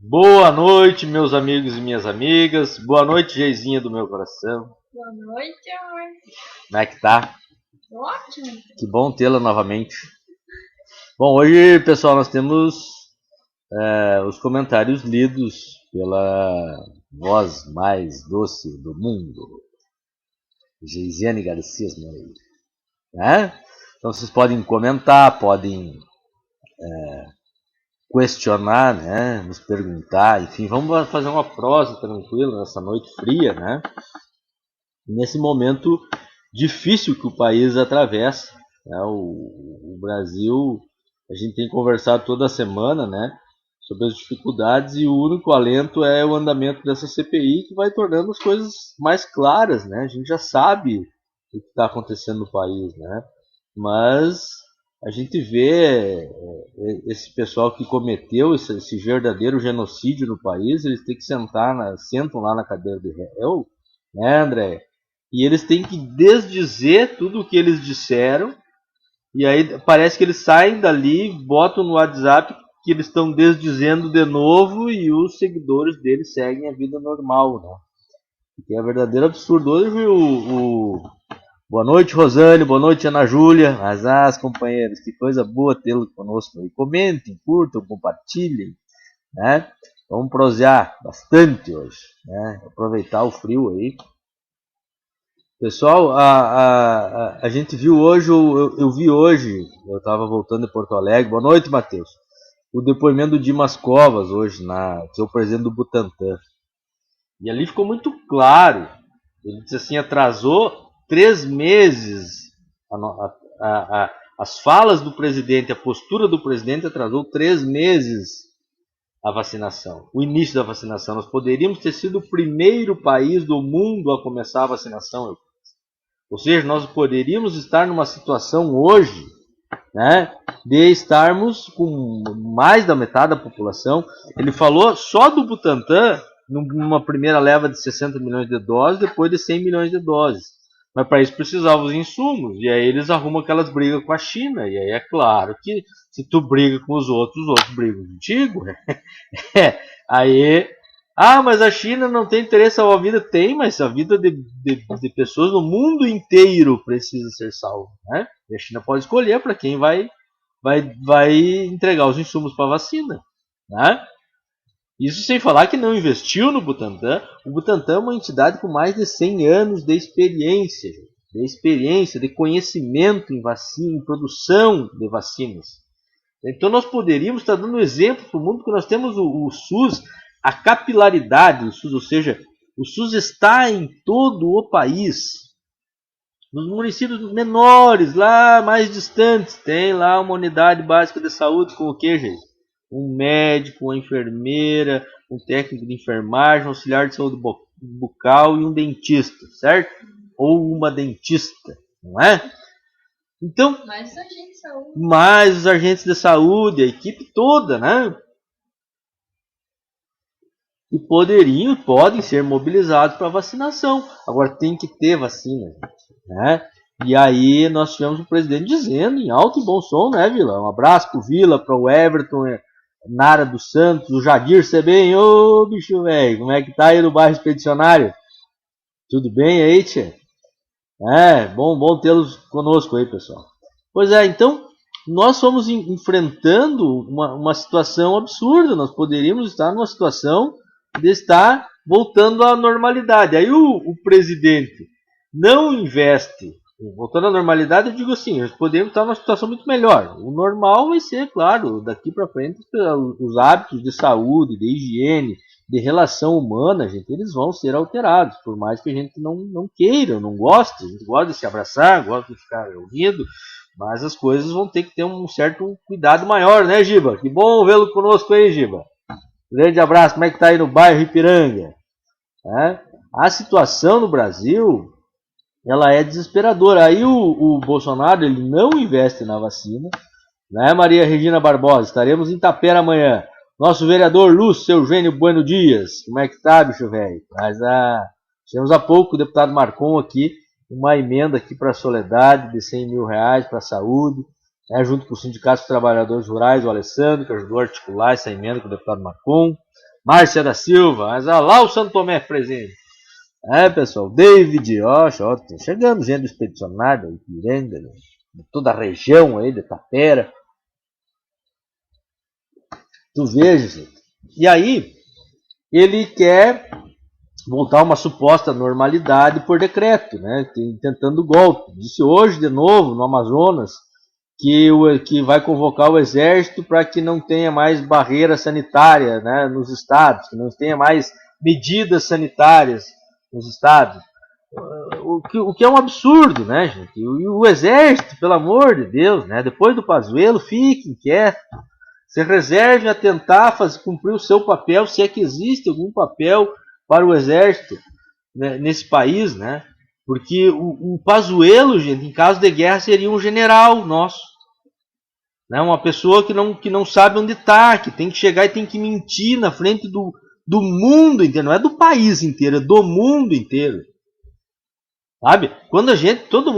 Boa noite, meus amigos e minhas amigas. Boa noite, Geizinha do meu coração. Boa noite, amor. Como é que tá? Ótimo. Que bom tê-la novamente. Bom, hoje, pessoal, nós temos os comentários lidos pela voz mais doce do mundo, Geisiane Garcia Moreira. Né? Então vocês podem comentar, podem questionar, né? Nos perguntar, enfim, vamos fazer uma prosa tranquila nessa noite fria, né? Nesse momento difícil que o país atravessa, né? O Brasil, a gente tem conversado toda semana, né, sobre as dificuldades, e o único alento é o andamento dessa CPI, que vai tornando as coisas mais claras, né? A gente já sabe o que está acontecendo no país, né? Mas a gente vê esse pessoal que cometeu esse verdadeiro genocídio no país, eles têm que sentam lá na cadeira de réu, né, André? E eles têm que desdizer tudo o que eles disseram. E aí parece que eles saem dali, botam no WhatsApp que eles estão desdizendo de novo e os seguidores deles seguem a vida normal, né? Que é verdadeiro absurdo. Hoje boa noite, Rosane, boa noite, Ana Júlia, as companheiros, que coisa boa tê-lo conosco aí. Comentem, curtam, compartilhem, né? Vamos prosear bastante hoje, né? Aproveitar o frio aí. Pessoal, a gente viu hoje, eu vi hoje, eu estava voltando de Porto Alegre. Boa noite, Matheus. O depoimento do Dimas Covas hoje, que é o presidente do Butantan. E ali ficou muito claro. Ele disse assim, atrasou 3 meses as falas do presidente, a postura do presidente atrasou 3 meses a vacinação, o início da vacinação. Nós poderíamos ter sido o primeiro país do mundo a começar a vacinação. Ou seja, nós poderíamos estar numa situação hoje, né, de estarmos com mais da metade da população. Ele falou só do Butantan, numa primeira leva de 60 milhões de doses, depois de 100 milhões de doses. Mas para isso precisavam os insumos, e aí eles arrumam aquelas brigas com a China, e aí é claro que se tu briga com os outros brigam contigo. Aí, mas a China não tem interesse salvar a vida. Tem, mas a vida de pessoas no mundo inteiro precisa ser salva, né? E a China pode escolher para quem vai entregar os insumos para a vacina, né? Isso sem falar que não investiu no Butantan. O Butantan é uma entidade com mais de 100 anos de experiência, de conhecimento em vacina, em produção de vacinas. Então nós poderíamos estar dando exemplo para o mundo, que nós temos o SUS, a capilaridade do SUS, ou seja, o SUS está em todo o país. Nos municípios menores, lá mais distantes, tem lá uma unidade básica de saúde com o que, gente? Um médico, uma enfermeira, um técnico de enfermagem, um auxiliar de saúde bucal e um dentista, certo? Ou uma dentista, não é? Então, mais os agentes de saúde, a equipe toda, né? E podem ser mobilizados para vacinação. Agora tem que ter vacina, né? E aí nós tivemos o presidente dizendo em alto e bom som, né, Vila? Um abraço pro Vila, pro Everton, Nara dos Santos, o Jadir Sebem. Ô, bicho velho, como é que tá aí no bairro Expedicionário? Tudo bem aí, tia? Bom tê-los conosco aí, pessoal. Pois é, então nós fomos enfrentando uma situação absurda. Nós poderíamos estar numa situação de estar voltando à normalidade. Aí o presidente não investe. Voltando à normalidade, eu digo assim, nós poderíamos estar numa situação muito melhor. O normal vai ser, claro, daqui para frente, os hábitos de saúde, de higiene, de relação humana, gente, eles vão ser alterados, por mais que a gente não queira, não goste. A gente gosta de se abraçar, gosta de ficar unido, mas as coisas vão ter que ter um certo cuidado maior, né, Giba? Que bom vê-lo conosco aí, Giba. Grande abraço, como é que tá aí no bairro Ipiranga? A situação no Brasil, ela é desesperadora. Aí o Bolsonaro, ele não investe na vacina, né, Maria Regina Barbosa? Estaremos em Tapera amanhã. Nosso vereador Lúcio Eugênio Bueno Dias, como é que tá, bicho velho? Tivemos há pouco o deputado Marcon aqui, uma emenda aqui para a Soledade de 100 mil reais para a saúde, né, junto com o Sindicato dos Trabalhadores Rurais, o Alessandro, que ajudou a articular essa emenda com o deputado Marcon. Márcia da Silva, mas olha lá o Santo Tomé presente. Pessoal, David, ó, chegando gente do expedicionário, Ipiranga, de toda a região aí, de Tapera. Tu veja, gente. E aí, ele quer voltar a uma suposta normalidade por decreto, né? Tentando golpe. Disse hoje, de novo, no Amazonas, que vai convocar o exército para que não tenha mais barreira sanitária, né, nos estados, que não tenha mais medidas sanitárias nos estados. O que é um absurdo, né, gente? E o exército, pelo amor de Deus, né, depois do Pazuello, fiquem quietos. Se reserve a tentar cumprir o seu papel, se é que existe algum papel para o exército, né, nesse país, né? Porque o Pazuello, gente, em caso de guerra, seria um general nosso. Né? Uma pessoa que não sabe onde está, que tem que chegar e tem que mentir na frente do mundo inteiro. Não é do país inteiro, é do mundo inteiro. Sabe? Quando a gente, todo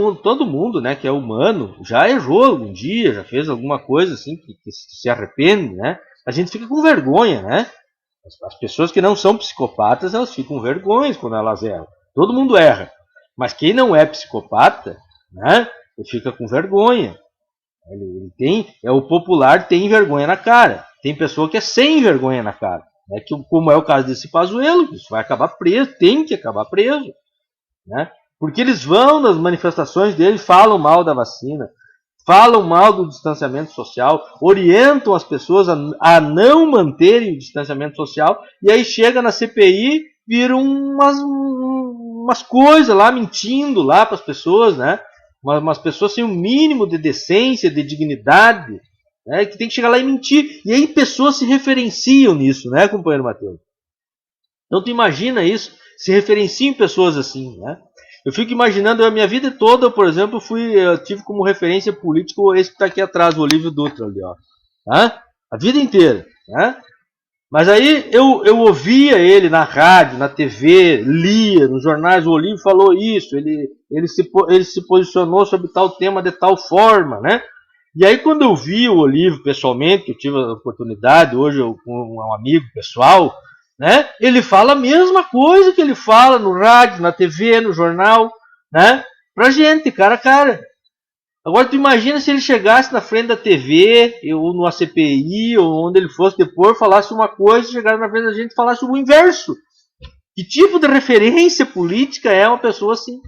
mundo, né, que é humano, já errou algum dia, já fez alguma coisa assim que se arrepende, né? A gente fica com vergonha, né? As pessoas que não são psicopatas, elas ficam com vergonha quando elas erram. Todo mundo erra. Mas quem não é psicopata, né, ele fica com vergonha. Ele tem, o popular tem vergonha na cara. Tem pessoa que é sem vergonha na cara. Né, como é o caso desse Pazuello, isso vai acabar preso, tem que acabar preso. Né? Porque eles vão nas manifestações dele, falam mal da vacina, falam mal do distanciamento social, orientam as pessoas a não manterem o distanciamento social, e aí chega na CPI, viram umas coisas lá, mentindo lá para as pessoas, né? Umas pessoas sem o mínimo de decência, de dignidade, né? Que tem que chegar lá e mentir. E aí pessoas se referenciam nisso, né, companheiro Matheus? Então tu imagina isso, se referenciam pessoas assim, né? Eu fico imaginando, a minha vida toda, por exemplo, eu tive como referência política esse que está aqui atrás, o Olívio Dutra, ali, ó. Tá? A vida inteira. Tá? Mas aí eu ouvia ele na rádio, na TV, lia nos jornais, o Olívio falou isso, ele se posicionou sobre tal tema de tal forma, né? E aí quando eu vi o Olívio pessoalmente, que eu tive a oportunidade, hoje com um amigo pessoal, né? Ele fala a mesma coisa que ele fala no rádio, na TV, no jornal, né? Pra gente, cara a cara. Agora tu imagina se ele chegasse na frente da TV, ou numa CPI, ou onde ele fosse depor, falasse uma coisa, chegasse na frente da gente e falasse o inverso. Que tipo de referência política é uma pessoa assim?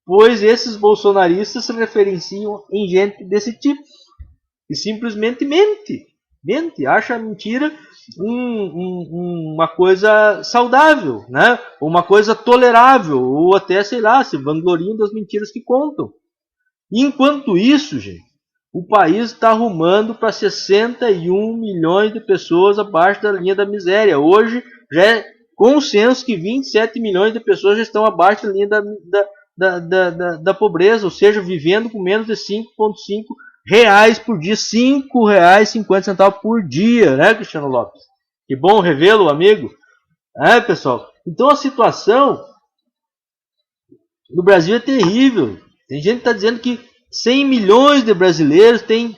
Pois esses bolsonaristas se referenciam em gente desse tipo. E simplesmente mente, acha a mentira uma coisa saudável, né? Uma coisa tolerável, ou até, sei lá, se vangloriam das mentiras que contam. Enquanto isso, gente, o país está arrumando para 61 milhões de pessoas abaixo da linha da miséria. Hoje já é consenso que 27 milhões de pessoas já estão abaixo da linha da pobreza, ou seja, vivendo com menos de 5,5 reais por dia, R$5,50 por dia, né, Cristiano Lopes? Que bom revê-lo, amigo. Pessoal? Então a situação no Brasil é terrível. Tem gente que está dizendo que 100 milhões de brasileiros têm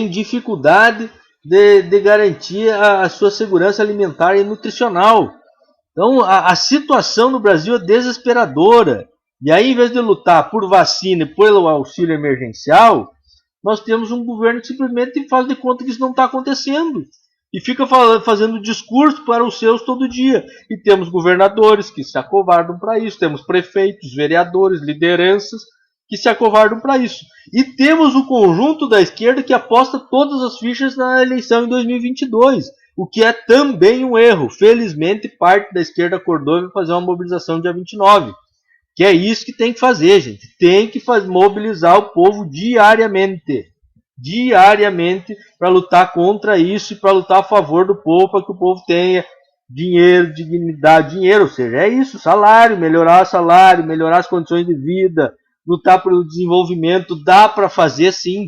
dificuldade de garantir a sua segurança alimentar e nutricional. Então a situação no Brasil é desesperadora. E aí, em vez de lutar por vacina e pelo auxílio emergencial, nós temos um governo que simplesmente faz de conta que isso não está acontecendo. E fica fazendo discurso para os seus todo dia. E temos governadores que se acovardam para isso. Temos prefeitos, vereadores, lideranças que se acovardam para isso. E temos o conjunto da esquerda que aposta todas as fichas na eleição em 2022. O que é também um erro. Felizmente, parte da esquerda acordou e vai fazer uma mobilização dia 29. Que é isso que tem que fazer, gente. Tem que mobilizar o povo diariamente. Diariamente para lutar contra isso e para lutar a favor do povo, para que o povo tenha dinheiro, dignidade, dinheiro. Ou seja, é isso, salário, melhorar as condições de vida, lutar pelo desenvolvimento. Dá para fazer sim.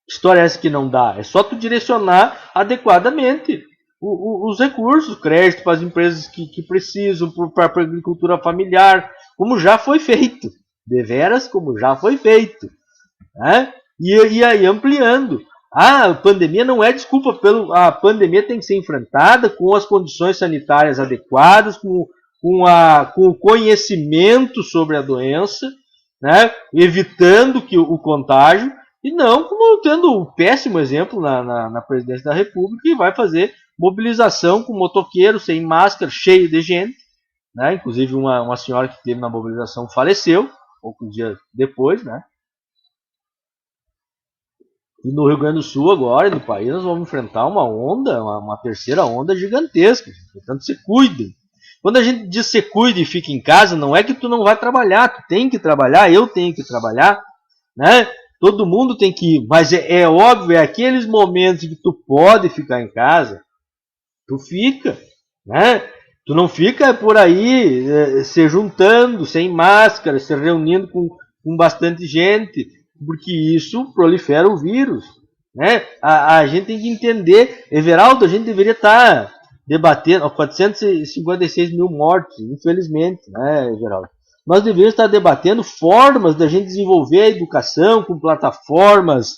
História essa que não dá. É só tu direcionar adequadamente os recursos, crédito para as empresas que precisam, para a agricultura familiar, como já foi feito. Deveras, como já foi feito. Né? E aí ampliando. A pandemia não é desculpa, a pandemia tem que ser enfrentada com as condições sanitárias adequadas, com o conhecimento sobre a doença, né, evitando o contágio, e não como tendo o péssimo exemplo na presidência da República, que vai fazer mobilização com motoqueiro, sem máscara, cheio de gente, né, inclusive uma senhora que teve na mobilização faleceu, poucos dias depois, né. E no Rio Grande do Sul agora, no país, nós vamos enfrentar uma onda, uma terceira onda gigantesca, portanto se cuidem. Quando a gente diz se cuide e fica em casa, não é que tu não vai trabalhar, tu tem que trabalhar, eu tenho que trabalhar, né? Todo mundo tem que ir, mas é óbvio, é aqueles momentos que tu pode ficar em casa, tu fica, né? Tu não fica por aí se juntando, sem máscara, se reunindo com bastante gente, porque isso prolifera o vírus, né? A gente tem que entender, Everaldo, a gente deveria estar debatendo, 456 mil mortes, infelizmente, né, Everaldo? Nós deveríamos estar debatendo formas da gente desenvolver a educação com plataformas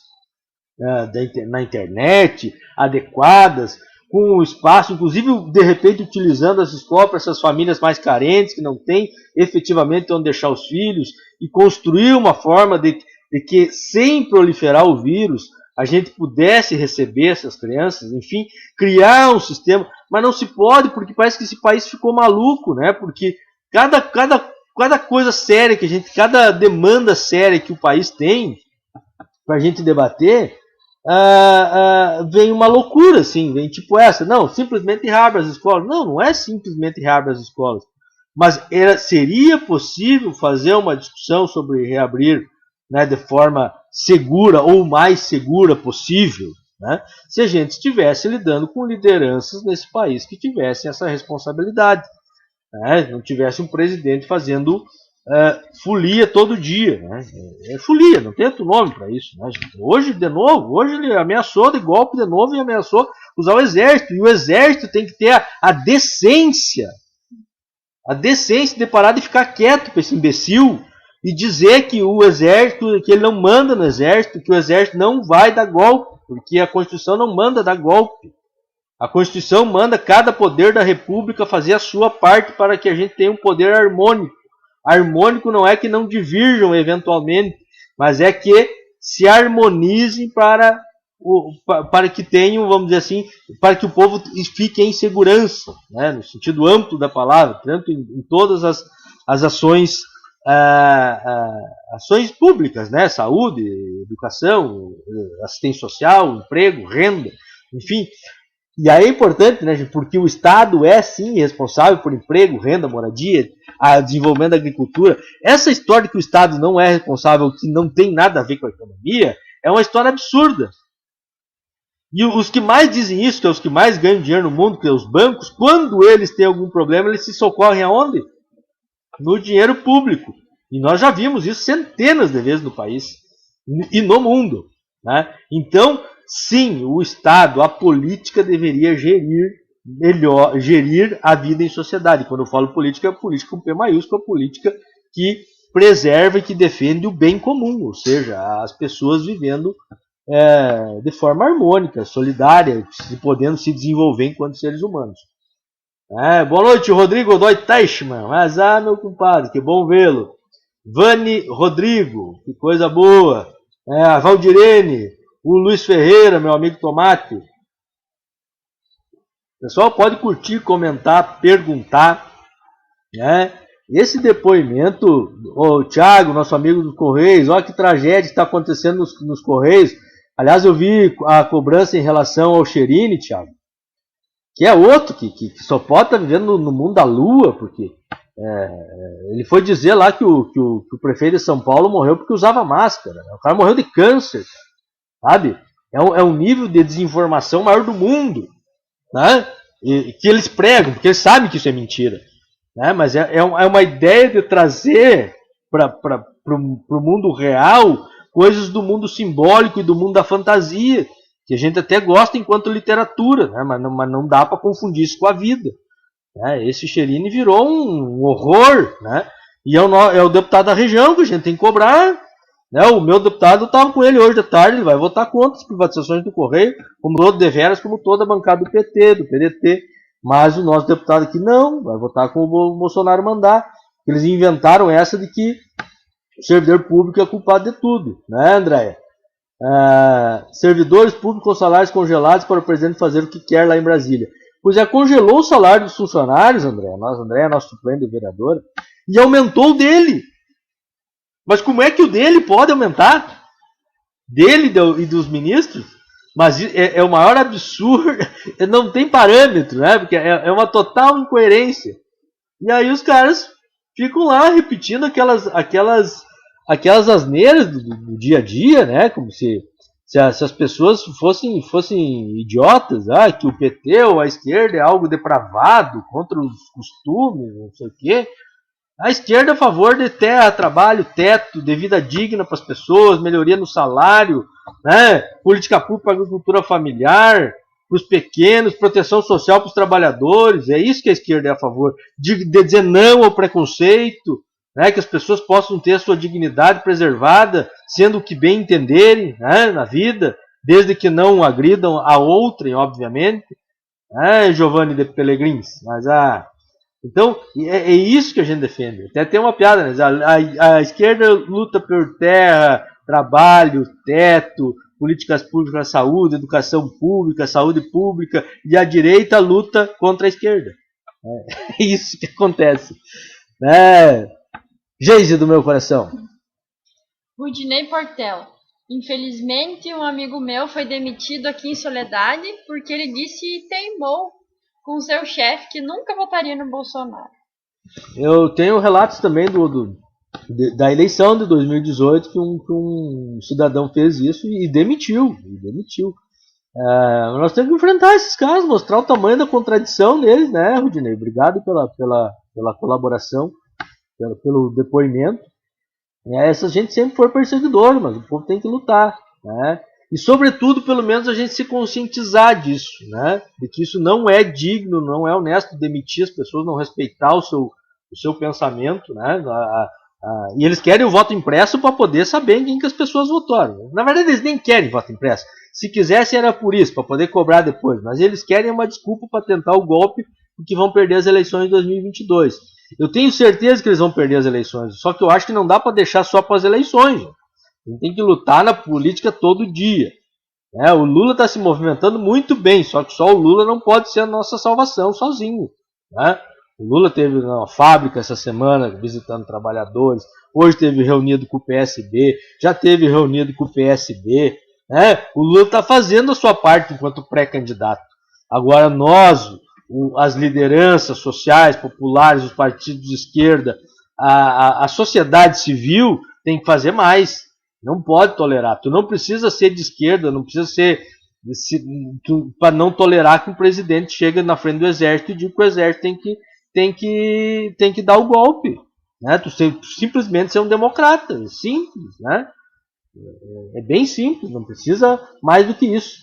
na internet adequadas, com o espaço, inclusive, de repente, utilizando as escolas para essas famílias mais carentes, que não têm efetivamente onde deixar os filhos, e construir uma forma de que, sem proliferar o vírus, a gente pudesse receber essas crianças, enfim, criar um sistema, mas não se pode, porque parece que esse país ficou maluco, né? Porque cada coisa séria que cada demanda séria que o país tem para a gente debater, vem uma loucura, assim, vem tipo essa, não, simplesmente reabre as escolas. Não é simplesmente reabre as escolas, mas seria possível fazer uma discussão sobre reabrir, né, de forma segura ou mais segura possível, né, se a gente estivesse lidando com lideranças nesse país que tivessem essa responsabilidade, né, não tivesse um presidente fazendo folia todo dia, né, folia, não tem outro nome para isso, né, gente. Hoje ele ameaçou de golpe de novo e ameaçou usar o exército, e o exército tem que ter a decência de parar de ficar quieto para esse imbecil e dizer que o exército, que ele não manda no exército, que o exército não vai dar golpe, porque a Constituição não manda dar golpe. A Constituição manda cada poder da República fazer a sua parte para que a gente tenha um poder harmônico. Harmônico não é que não divirjam eventualmente, mas é que se harmonizem para que tenham, vamos dizer assim, para que o povo fique em segurança, né, no sentido amplo da palavra, tanto em todas as ações públicas, né? Saúde, educação, assistência social, emprego, renda, enfim. E aí é importante, né, porque o Estado é sim responsável por emprego, renda, moradia, desenvolvimento da agricultura. Essa história de que o Estado não é responsável, que não tem nada a ver com a economia, é uma história absurda. E os que mais dizem isso, que é os que mais ganham dinheiro no mundo, que é os bancos, quando eles têm algum problema, eles se socorrem aonde? No dinheiro público. E nós já vimos isso centenas de vezes no país e no mundo, né? Então, sim, o Estado, a política deveria gerir a vida em sociedade. Quando eu falo política, é política com P maiúsculo, a política que preserva e que defende o bem comum, ou seja, as pessoas vivendo de forma harmônica, solidária, podendo se desenvolver enquanto seres humanos. Boa noite, Rodrigo Godoy Teichmann. Mas, meu compadre, que bom vê-lo. Vani Rodrigo, que coisa boa. A Valdirene, o Luiz Ferreira, meu amigo Tomate. O pessoal pode curtir, comentar, perguntar, né? Esse depoimento, o Thiago, nosso amigo dos Correios, olha que tragédia que está acontecendo nos Correios. Aliás, eu vi a cobrança em relação ao Cherini, Thiago, que é outro que só pode estar vivendo no mundo da lua, porque ele foi dizer lá que o prefeito de São Paulo morreu porque usava máscara. O cara morreu de câncer, sabe? É um nível de desinformação maior do mundo, né? E que eles pregam, porque eles sabem que isso é mentira, né? Mas é uma ideia de trazer para o mundo real coisas do mundo simbólico e do mundo da fantasia, que a gente até gosta enquanto literatura, né? Mas não dá para confundir isso com a vida. Esse Cherini virou um horror, né? E é o deputado da região que a gente tem que cobrar, Né? O meu deputado, eu estava com ele hoje de tarde, ele vai votar contra as privatizações do Correio, como todo deveras, como toda a bancada do PT, do PDT. Mas o nosso deputado aqui não, vai votar como o Bolsonaro mandar. Eles inventaram essa de que o servidor público é culpado de tudo, né, Andréia? Servidores públicos com salários congelados para o presidente fazer o que quer lá em Brasília. Pois é, congelou o salário dos funcionários, André é nosso suplente de vereador, e aumentou o dele. Mas como é que o dele pode aumentar? Dele e dos ministros? Mas é o maior absurdo, não tem parâmetro, né? Porque é uma total incoerência. E aí os caras ficam lá repetindo aquelas asneiras do dia a dia, né? Como se as pessoas fossem idiotas, que o PT ou a esquerda é algo depravado, contra os costumes, não sei o quê. A esquerda é a favor de terra, trabalho, teto, de vida digna para as pessoas, melhoria no salário, né? Política pública para a agricultura familiar, para os pequenos, proteção social para os trabalhadores. É isso que a esquerda é a favor. De dizer não ao preconceito, né? Que as pessoas possam ter a sua dignidade preservada, sendo o que bem entenderem, né? Na vida, desde que não agridam a outrem, obviamente. Giovanni de Pelegrins, mas então, é isso que a gente defende. Até tem uma piada, né? A esquerda luta por terra, trabalho, teto, políticas públicas, saúde, educação pública, saúde pública, e a direita luta contra a esquerda. É isso que acontece. Geise do meu coração. Rudinei Portela. Infelizmente, um amigo meu foi demitido aqui em Soledade porque ele disse e teimou com seu chefe que nunca votaria no Bolsonaro. Eu tenho relatos também da eleição de 2018 que um cidadão fez isso e demitiu. Nós temos que enfrentar esses casos, mostrar o tamanho da contradição deles, né, Rudinei? Obrigado pela colaboração, pelo depoimento. Essa gente sempre foi perseguidora, mas o povo tem que lutar, né? E, sobretudo, pelo menos a gente se conscientizar disso, né? De que isso não é digno, não é honesto demitir as pessoas, não respeitar o seu pensamento, né? E eles querem o voto impresso para poder saber em quem que as pessoas votaram. Na verdade, eles nem querem voto impresso. Se quisessem, era por isso, para poder cobrar depois. Mas eles querem uma desculpa para tentar o golpe, porque vão perder as eleições de 2022. Eu tenho certeza que eles vão perder as eleições, só que eu acho que não dá para deixar só para as eleições. A gente tem que lutar na política todo dia. O Lula está se movimentando muito bem, só que só o Lula não pode ser a nossa salvação sozinho. Né? O Lula teve na fábrica essa semana visitando trabalhadores, hoje teve reunido com o PSB, já teve reunido com o PSB. O Lula está fazendo a sua parte enquanto pré-candidato. Agora nós, as lideranças sociais, populares, os partidos de esquerda, a sociedade civil tem que fazer mais. Não pode tolerar. Tu não precisa ser de esquerda, não precisa ser para não tolerar que um presidente chegue na frente do exército e diga que o exército tem que dar o golpe. Né? Tu simplesmente ser um democrata. É simples, né? É bem simples, não precisa mais do que isso.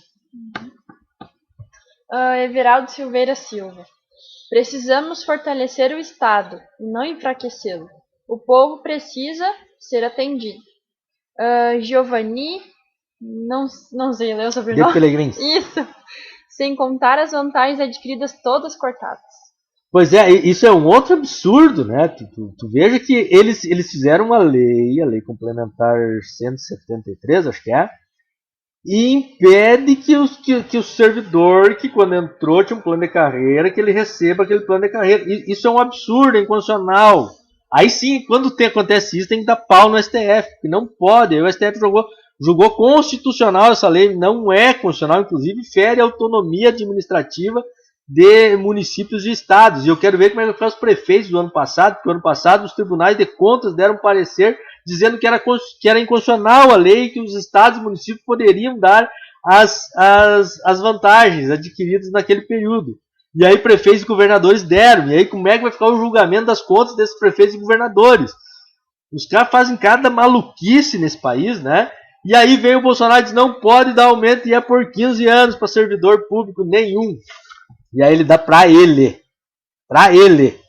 Everaldo Silveira Silva. Precisamos fortalecer o Estado e não enfraquecê-lo. O povo precisa ser atendido. Giovanni, não sei ler o sobrenome. De Pelegrins. Isso. Sem contar as vantagens adquiridas todas cortadas. Pois é, isso é um outro absurdo, né? Tu veja que eles fizeram a lei complementar 173, acho que é, e impede que o servidor que quando entrou tinha um plano de carreira, que ele receba aquele plano de carreira. Isso é um absurdo, é inconstitucional. Aí sim, quando acontece isso, tem que dar pau no STF, porque não pode. Aí o STF julgou constitucional essa lei, não é constitucional, inclusive fere a autonomia administrativa de municípios e estados. E eu quero ver como é que ficaram os prefeitos do ano passado, porque no ano passado os tribunais de contas deram parecer dizendo que era inconstitucional a lei, que os estados e municípios poderiam dar as vantagens adquiridas naquele período. E aí prefeitos e governadores deram. E aí como é que vai ficar o julgamento das contas desses prefeitos e governadores? Os caras fazem cada maluquice nesse país, né? E aí vem o Bolsonaro e diz, não pode dar aumento e é por 15 anos para servidor público nenhum. E aí ele dá para ele. Para ele.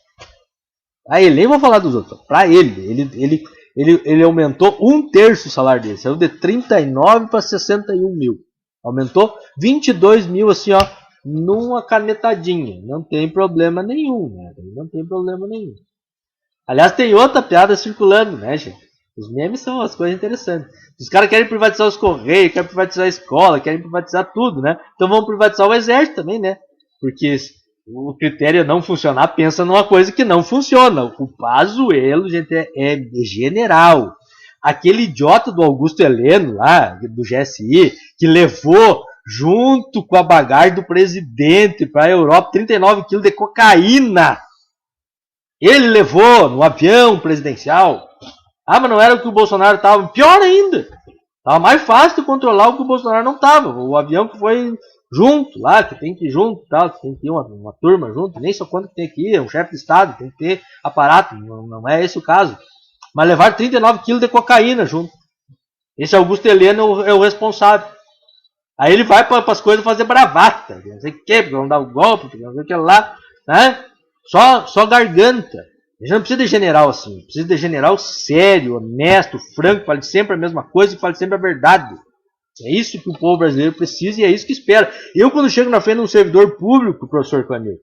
Nem vou falar dos outros. Para ele. Ele aumentou 1/3 o salário dele. Saiu de 39 para 61 mil. Aumentou 22 mil assim, ó, numa canetadinha. Não tem problema nenhum, né? Não tem problema nenhum. Aliás, tem outra piada circulando, né, gente? Os memes são as coisas interessantes. Os caras querem privatizar os Correios, querem privatizar a escola, querem privatizar tudo, né? Então vamos privatizar o exército também, né? Porque o critério é não funcionar, pensa numa coisa que não funciona. O Pazuello, gente, é general. Aquele idiota do Augusto Heleno, lá, do GSI, que levou junto com a bagagem do presidente para a Europa 39 quilos de cocaína. Ele levou no avião presidencial. Ah, mas não era o que o Bolsonaro estava. Pior ainda. Estava mais fácil de controlar o que o Bolsonaro não estava. O avião que foi junto lá, que tem que ir junto, tal, que tem que ir uma turma junto. Nem só quando que tem que ir, é um chefe de Estado, tem que ter aparato. Não é esse o caso. Mas levar 39 quilos de cocaína junto. Esse Augusto Heleno é o responsável. Aí ele vai para as coisas fazer bravata. Não sei o que, porque vão dar o golpe, porque não sei o que lá. Né? Só garganta. A gente não precisa de general assim. Precisa de general sério, honesto, franco, fale sempre a mesma coisa e fale sempre a verdade. É isso que o povo brasileiro precisa e é isso que espera. Eu, quando chego na frente de um servidor público, professor Clemir,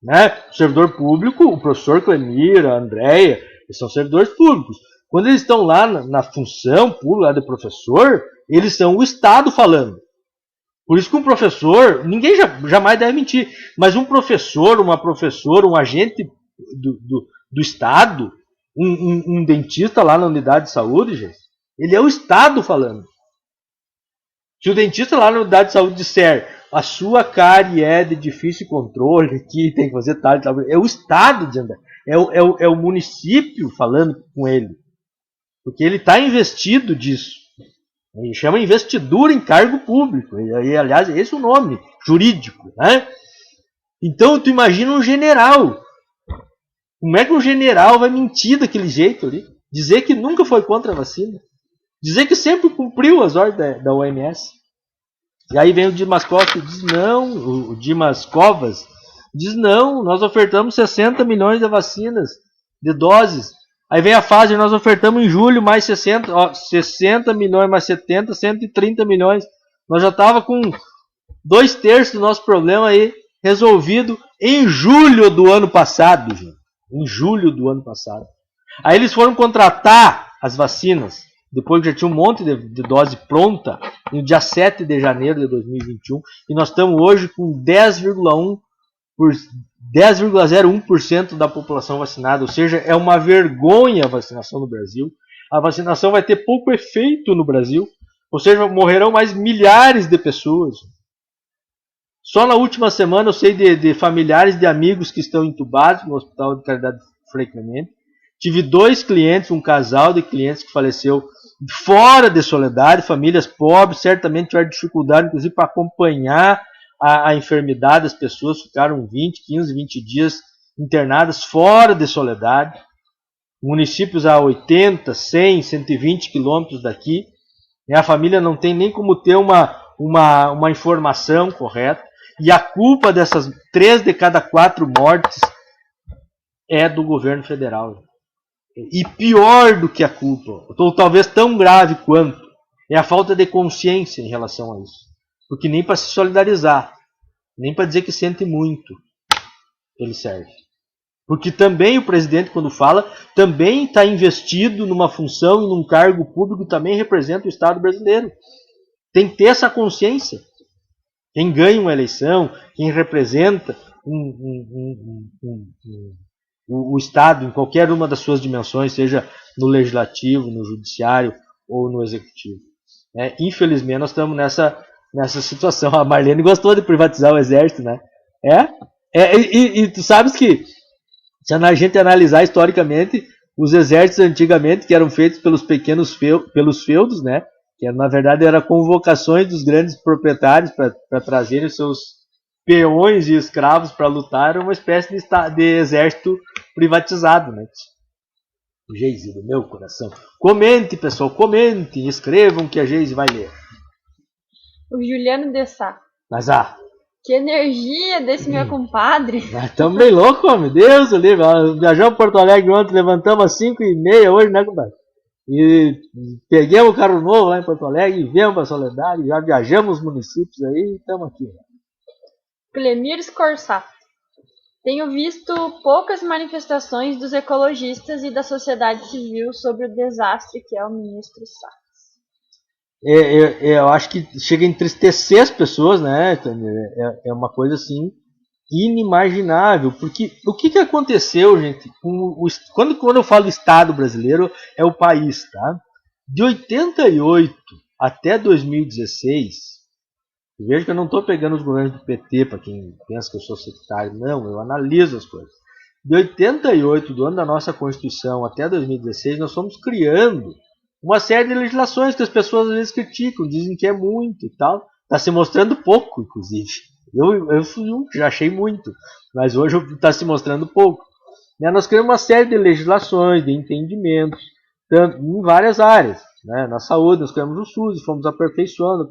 né? O servidor público, o professor Clemir, a Andréia, eles são servidores públicos. Quando eles estão lá na função pública de professor, eles são o Estado falando. Por isso que um professor, ninguém jamais deve mentir, mas um professor, uma professora, um agente do Estado, um dentista lá na unidade de saúde, gente, ele é o Estado falando. Se o dentista lá na unidade de saúde disser a sua cárie é de difícil controle, que tem que fazer tal, é o Estado dizendo, é o município falando com ele. Porque ele está investido disso. Ele chama investidura em cargo público. E, aliás, esse é o nome jurídico. Né? Então, tu imagina um general. Como é que um general vai mentir daquele jeito ali? Dizer que nunca foi contra a vacina. Dizer que sempre cumpriu as ordens da OMS. E aí vem o Dimas Covas e diz não, o Dimas Covas diz não, nós ofertamos 60 milhões de vacinas, de doses. Aí vem a fase, nós ofertamos em julho mais 60 milhões, mais 70, 130 milhões. Nós já estava com 2/3 do nosso problema aí resolvido em julho do ano passado, gente. Em julho do ano passado. Aí eles foram contratar as vacinas, depois que já tinha um monte de dose pronta, no dia 7 de janeiro de 2021, e nós estamos hoje com 10,01% da população vacinada, ou seja, é uma vergonha a vacinação no Brasil. A vacinação vai ter pouco efeito no Brasil, ou seja, morrerão mais milhares de pessoas. Só na última semana eu sei de familiares de amigos que estão entubados no Hospital de Caridade Frei Clemente. Tive 2 clientes, um casal de clientes que faleceu fora de Soledade, famílias pobres, certamente tiveram dificuldade, inclusive, para acompanhar a enfermidade. As pessoas ficaram 15, 20 dias internadas fora de Soledade, municípios a 80, 100, 120 quilômetros daqui. E a família não tem nem como ter uma informação correta. E a culpa dessas 3 de cada 4 mortes é do governo federal. E pior do que a culpa, ou talvez tão grave quanto, é a falta de consciência em relação a isso. Porque nem para se solidarizar, nem para dizer que sente muito, ele serve. Porque também o presidente, quando fala, também está investido numa função e num cargo público que também representa o Estado brasileiro. Tem que ter essa consciência. Quem ganha uma eleição, quem representa o Estado em qualquer uma das suas dimensões, seja no legislativo, no judiciário ou no executivo. Infelizmente, nós estamos nessa situação. A Marlene gostou de privatizar o exército, né? E tu sabes que, se a gente analisar historicamente, os exércitos antigamente, que eram feitos pelos pelos feudos, né? Que na verdade eram convocações dos grandes proprietários para trazerem seus peões e escravos para lutar, era uma espécie de exército privatizado, né? O Geise do meu coração. Comente, pessoal, comentem, escrevam que a Geise vai ler. O Juliano de Sá. Mas que energia desse meu compadre. Estamos bem loucos, meu Deus, o livro. Viajamos para Porto Alegre ontem, levantamos às 5h30 hoje, né, compadre? E peguemos o carro novo lá em Porto Alegre, e viemos para Soledade, já viajamos os municípios aí e estamos aqui. Clemir Scorsato. Tenho visto poucas manifestações dos ecologistas e da sociedade civil sobre o desastre que é o ministro Salles. Eu acho que chega a entristecer as pessoas, né? É uma coisa assim inimaginável, porque o que aconteceu, gente, quando eu falo Estado brasileiro, é o país, tá? De 88 até 2016, veja que eu não estou pegando os governos do PT, para quem pensa que eu sou sectário, não, eu analiso as coisas. De 88, do ano da nossa Constituição, até 2016, nós fomos criando uma série de legislações que as pessoas às vezes criticam, dizem que é muito e tal. Está se mostrando pouco, inclusive. Eu fui um que já achei muito, mas hoje está se mostrando pouco. Nós criamos uma série de legislações, de entendimentos, em várias áreas. Né? Na saúde, nós criamos o SUS, fomos aperfeiçoando,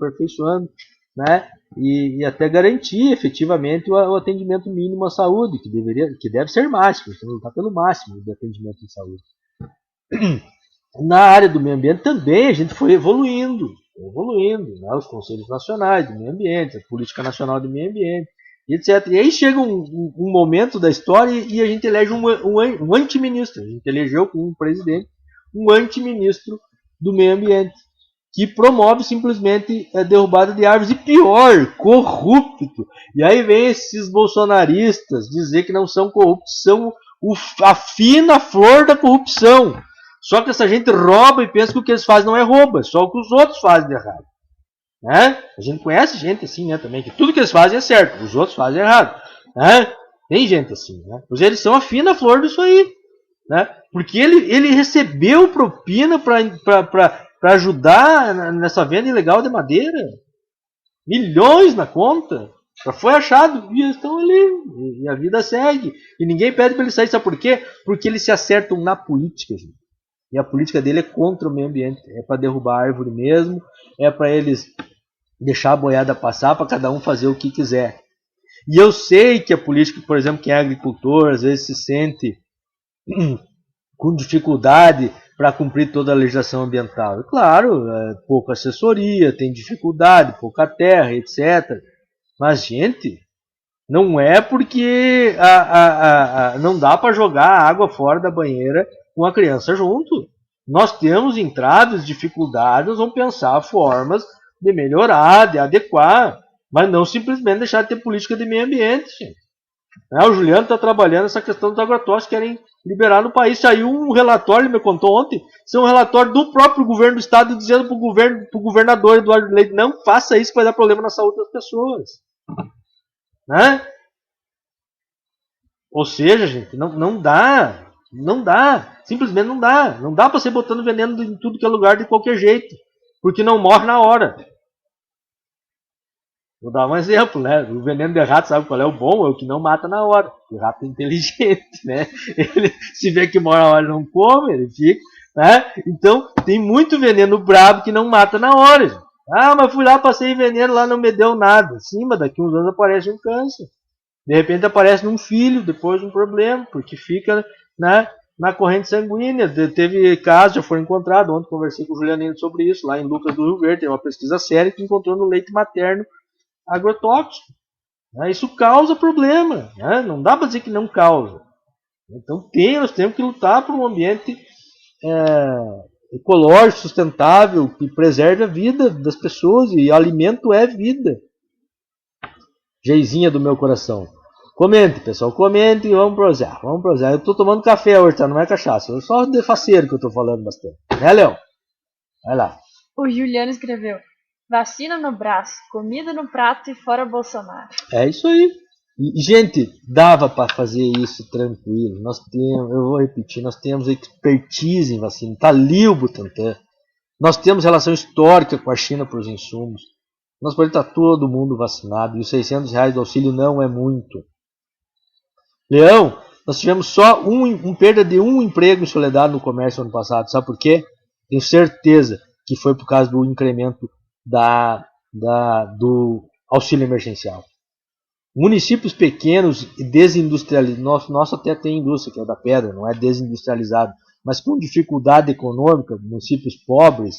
né? E até garantir efetivamente o atendimento mínimo à saúde, que deve ser máximo, então lutar pelo máximo de atendimento de saúde. Na área do meio ambiente também a gente foi evoluindo, né? Os conselhos nacionais do meio ambiente, a política nacional do meio ambiente, etc. E aí chega um momento da história e a gente elege um antiministro. A gente elegeu com um presidente um antiministro do meio ambiente, que promove simplesmente a derrubada de árvores, e pior, corrupto. E aí vem esses bolsonaristas dizer que não são corruptos, são a fina flor da corrupção. Só que essa gente rouba e pensa que o que eles fazem não é roubo, é só o que os outros fazem de errado. Né? A gente conhece gente assim, né, também, que tudo que eles fazem é certo, os outros fazem errado. Né? Tem gente assim, né? Pois eles são a fina flor disso aí. Né? Porque ele recebeu propina para ajudar nessa venda ilegal de madeira. Milhões na conta. Já foi achado e eles estão ali. E a vida segue. E ninguém pede para ele sair. Sabe por quê? Porque eles se acertam na política, gente. E a política dele é contra o meio ambiente. É para derrubar a árvore mesmo. É para eles deixar a boiada passar, para cada um fazer o que quiser. E eu sei que a política, por exemplo, quem é agricultor, às vezes se sente com dificuldade para cumprir toda a legislação ambiental. E claro, pouca assessoria, tem dificuldade, pouca terra, etc. Mas, gente, não é porque não dá para jogar a água fora da banheira com a criança junto. Nós temos entraves, dificuldades, nós vamos pensar formas de melhorar, de adequar, mas não simplesmente deixar de ter política de meio ambiente, gente. O Juliano está trabalhando essa questão dos agrotóxicos, querem liberar no país. Saiu um relatório, ele me contou ontem, isso é um relatório do próprio governo do estado dizendo para o governador Eduardo Leite, não faça isso, vai dar problema na saúde das pessoas. Né? Ou seja, gente, não dá, simplesmente não dá para ser botando veneno em tudo que é lugar de qualquer jeito, porque não morre na hora. Vou dar um exemplo, né? O veneno de rato, sabe qual é o bom? É o que não mata na hora. O rato é inteligente, né? Ele se vê que mora na hora e não come, ele fica, né? Então, tem muito veneno brabo que não mata na hora. Gente. Mas fui lá, passei veneno, lá não me deu nada. Sim, mas daqui uns anos aparece um câncer. De repente aparece num filho, depois um problema, porque fica, né, na corrente sanguínea. Teve casos, já foi encontrado, ontem conversei com o Juliano sobre isso, lá em Lucas do Rio Verde, tem uma pesquisa séria que encontrou no leite materno agrotóxico. Né? Isso causa problema. Né? Não dá para dizer que não causa. Então nós temos que lutar por um ambiente ecológico, sustentável, que preserve a vida das pessoas, e alimento é vida. Geizinha do meu coração. Comente, pessoal, comente e vamos prosseguir. Eu estou tomando café hoje, tá? Não é cachaça. É só de faceiro que eu estou falando bastante. Né, Leão? Vai lá. O Juliano escreveu: vacina no braço, comida no prato e fora Bolsonaro. É isso aí. E, gente, dava para fazer isso tranquilo. Eu vou repetir, nós temos expertise em vacina. Está ali o Butantan. Nós temos relação histórica com a China por os insumos. Nós podemos estar todo mundo vacinado. E os R$600 do auxílio não é muito. Leão, nós tivemos só perda de um emprego em Soledade no comércio ano passado. Sabe por quê? Tenho certeza que foi por causa do incremento do auxílio emergencial. Municípios pequenos e desindustrializados, nosso até tem indústria, que é da pedra, não é desindustrializado, mas com dificuldade econômica, municípios pobres,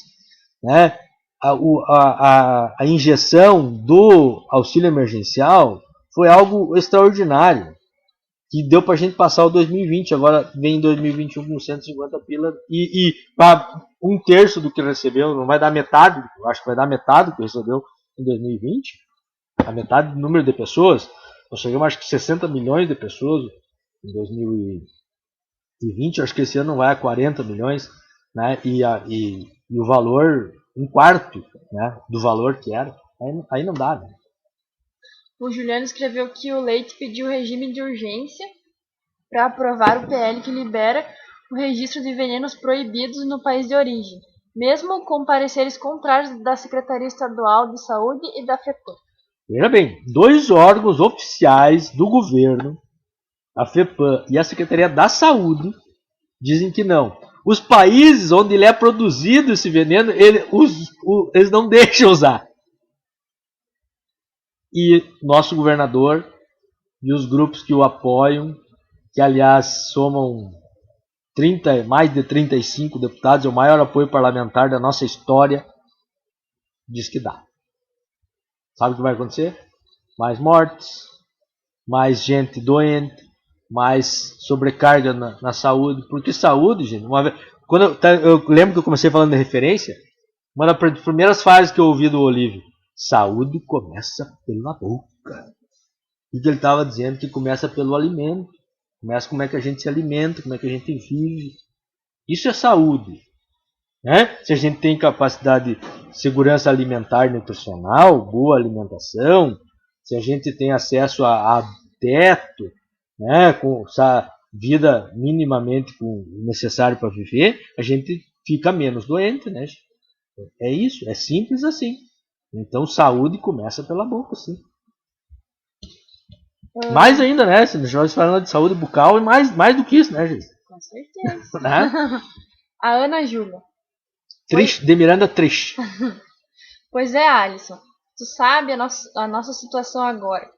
né? A injeção do auxílio emergencial foi algo extraordinário, que deu para a gente passar o 2020, agora vem em 2021 com 150 pila, e para um terço do que recebeu, não vai dar metade, eu acho que vai dar metade do que recebeu em 2020, a metade do número de pessoas. Nós chegamos acho que 60 milhões de pessoas em 2020, acho que esse ano vai a 40 milhões, né? E o valor, um quarto, né, do valor que era, aí não dá, né? O Juliano escreveu que o Leite pediu regime de urgência para aprovar o PL que libera o registro de venenos proibidos no país de origem, mesmo com pareceres contrários da Secretaria Estadual de Saúde e da FEPAM. Veja bem, 2 órgãos oficiais do governo, a FEPAM e a Secretaria da Saúde, dizem que não. Os países onde ele é produzido esse veneno, eles não deixam usar. E nosso governador e os grupos que o apoiam, que aliás somam mais de 35 deputados, é o maior apoio parlamentar da nossa história, diz que dá. Sabe o que vai acontecer? Mais mortes, mais gente doente, mais sobrecarga na saúde. Porque saúde, gente, quando eu lembro que eu comecei falando de referência, uma das primeiras frases que eu ouvi do Olívio: saúde começa pela boca. E que ele estava dizendo que começa pelo alimento. Começa como é que a gente se alimenta, como é que a gente vive. Isso é saúde. Né? Se a gente tem capacidade de segurança alimentar e nutricional, boa alimentação, se a gente tem acesso a teto, né, com essa vida minimamente necessário para viver, a gente fica menos doente, né? É isso, é simples assim. Então saúde começa pela boca, sim. Mais ainda, né? Se nós falando de saúde bucal, e mais do que isso, né, gente? Com certeza. Né? A Ana Júlia. De Miranda Trish. Pois é, Alisson. Tu sabe a nossa situação agora.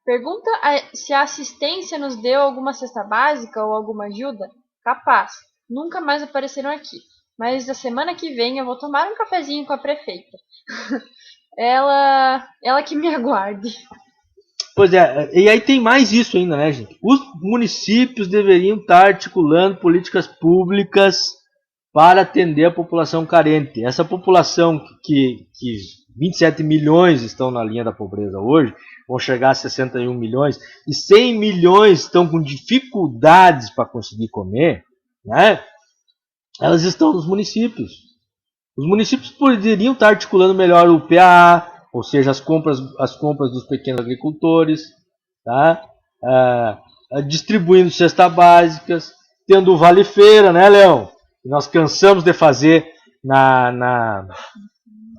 Pergunta se a assistência nos deu alguma cesta básica ou alguma ajuda? Capaz. Nunca mais apareceram aqui. Mas a semana que vem eu vou tomar um cafezinho com a prefeita. ela que me aguarde. Pois é, e aí tem mais isso ainda, né, gente? Os municípios deveriam estar articulando políticas públicas para atender a população carente. Essa população que 27 milhões estão na linha da pobreza hoje, vão chegar a 61 milhões, e 100 milhões estão com dificuldades para conseguir comer, né? Elas estão nos municípios. Os municípios poderiam estar articulando melhor o PAA, ou seja, as compras dos pequenos agricultores, tá? Distribuindo cestas básicas, tendo o Vale Feira, né, Leão? Nós cansamos de fazer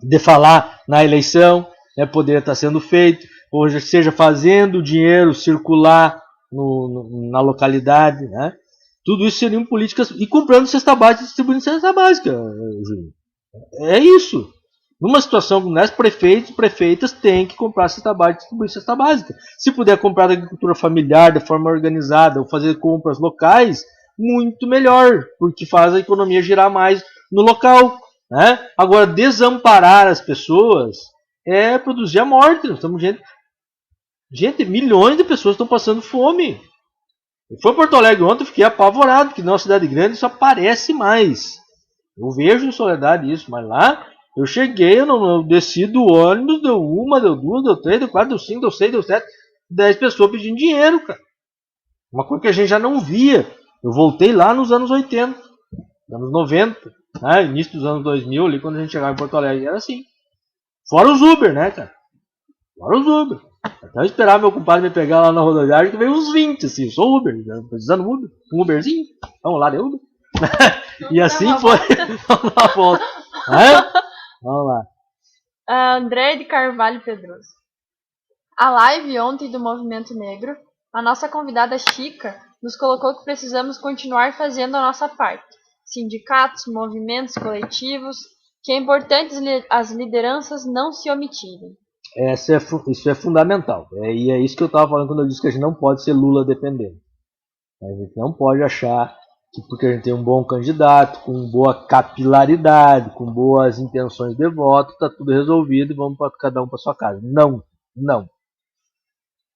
de falar na eleição, né, poderia estar sendo feito, ou seja, fazendo o dinheiro circular na localidade, né? Tudo isso seriam políticas, e comprando cesta básica, distribuindo cesta básica, Júlio. É isso. Numa situação como essa, prefeitos e prefeitas têm que comprar cesta básica e distribuir cesta básica. Se puder comprar da agricultura familiar de forma organizada, ou fazer compras locais, muito melhor, porque faz a economia girar mais no local, né? Agora, desamparar as pessoas é produzir a morte. Nós estamos gente, milhões de pessoas estão passando fome. Eu fui a Porto Alegre ontem, fiquei apavorado, porque na cidade grande isso aparece mais. Eu vejo em Soledade isso, mas lá eu cheguei, eu desci do ônibus, deu uma, deu duas, deu três, deu quatro, deu cinco, deu seis, deu sete, 10 pessoas pedindo dinheiro, cara. Uma coisa que a gente já não via. Eu voltei lá nos anos 80, anos 90, né? Início dos anos 2000, ali quando a gente chegava em Porto Alegre, era assim. Fora os Uber, né, cara? Fora os Uber. Até eu esperar meu compadre me pegar lá na rodoviária, que veio uns 20, assim. Eu sou Uber, precisando de Uber. Um Uberzinho. Vamos lá, de Uber. E assim foi. Vamos dar uma volta. Vamos lá. André de Carvalho Pedroso. A live ontem do Movimento Negro, a nossa convidada Chica nos colocou que precisamos continuar fazendo a nossa parte. Sindicatos, movimentos coletivos, que é importante as lideranças não se omitirem. Isso é fundamental. E é isso que eu estava falando quando eu disse que a gente não pode ser Lula dependente. A gente não pode achar porque a gente tem um bom candidato, com boa capilaridade, com boas intenções de voto, está tudo resolvido e vamos para cada um para sua casa. Não, não.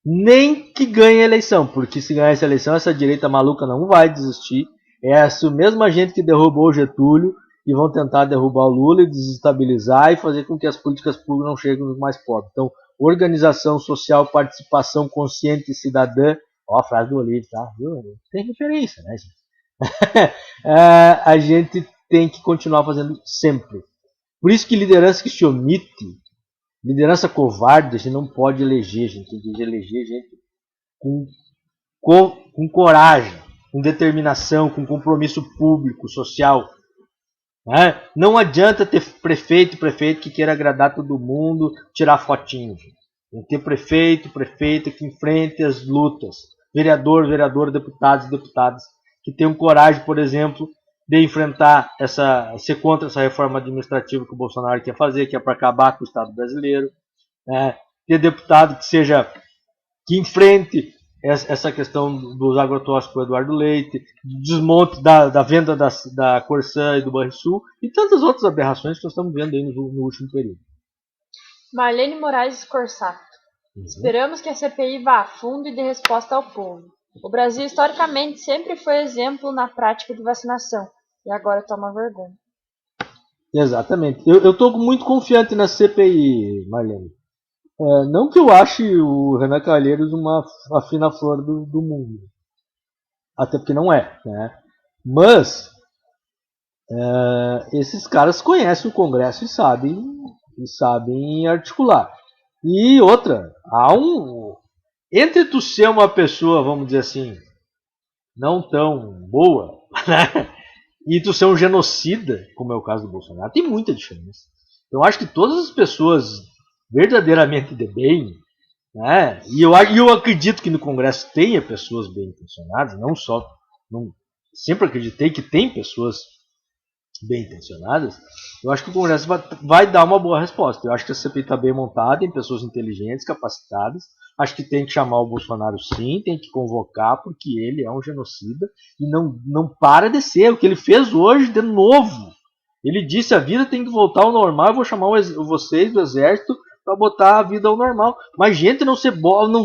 Nem que ganhe a eleição, porque se ganhar essa eleição, essa direita maluca não vai desistir. É essa mesma gente que derrubou o Getúlio e vão tentar derrubar o Lula e desestabilizar e fazer com que as políticas públicas não cheguem nos mais pobres. Então, organização social, participação consciente e cidadã, ó a frase do Olívio, tá? Tem referência, né, gente? A gente tem que continuar fazendo sempre. Por isso que liderança que se omite, liderança covarde, a gente não pode eleger, a gente tem que eleger gente com coragem, com determinação, com compromisso público, social. Né? Não adianta ter prefeito que queira agradar todo mundo, tirar fotinho. Tem que ter prefeita que enfrente as lutas. Vereador, deputadas, que tenham coragem, por exemplo, de enfrentar ser contra essa reforma administrativa que o Bolsonaro quer fazer, que é para acabar com o Estado brasileiro. Né? Ter deputado que enfrente essa questão dos agrotóxicos com o Eduardo Leite, desmonte da venda da Corsã e do Banrisul e tantas outras aberrações que nós estamos vendo aí no último período. Marlene Moraes Scorsato. Esperamos que a CPI vá a fundo e dê resposta ao povo. O Brasil, historicamente, sempre foi exemplo na prática de vacinação e agora toma vergonha. Exatamente. Eu estou muito confiante na CPI, Marlene. Não que eu ache o Renan Calheiros a fina flor do mundo. Até porque não é. Né? Mas esses caras conhecem o Congresso e sabem articular. E outra, entre tu ser uma pessoa, vamos dizer assim, não tão boa, né? E tu ser um genocida, como é o caso do Bolsonaro, tem muita diferença. Eu acho que todas as pessoas verdadeiramente de bem, né? E eu acredito que no Congresso tenha pessoas bem intencionadas, sempre acreditei que tem pessoas bem intencionadas. Eu acho que o Congresso vai dar uma boa resposta. Eu acho que a CPI está bem montada, tem pessoas inteligentes, capacitadas. Acho que tem que chamar o Bolsonaro sim, tem que convocar, porque ele é um genocida e não para de ser. O que ele fez hoje, de novo. Ele disse: a vida tem que voltar ao normal, eu vou chamar vocês do exército para botar a vida ao normal. Mas, gente, não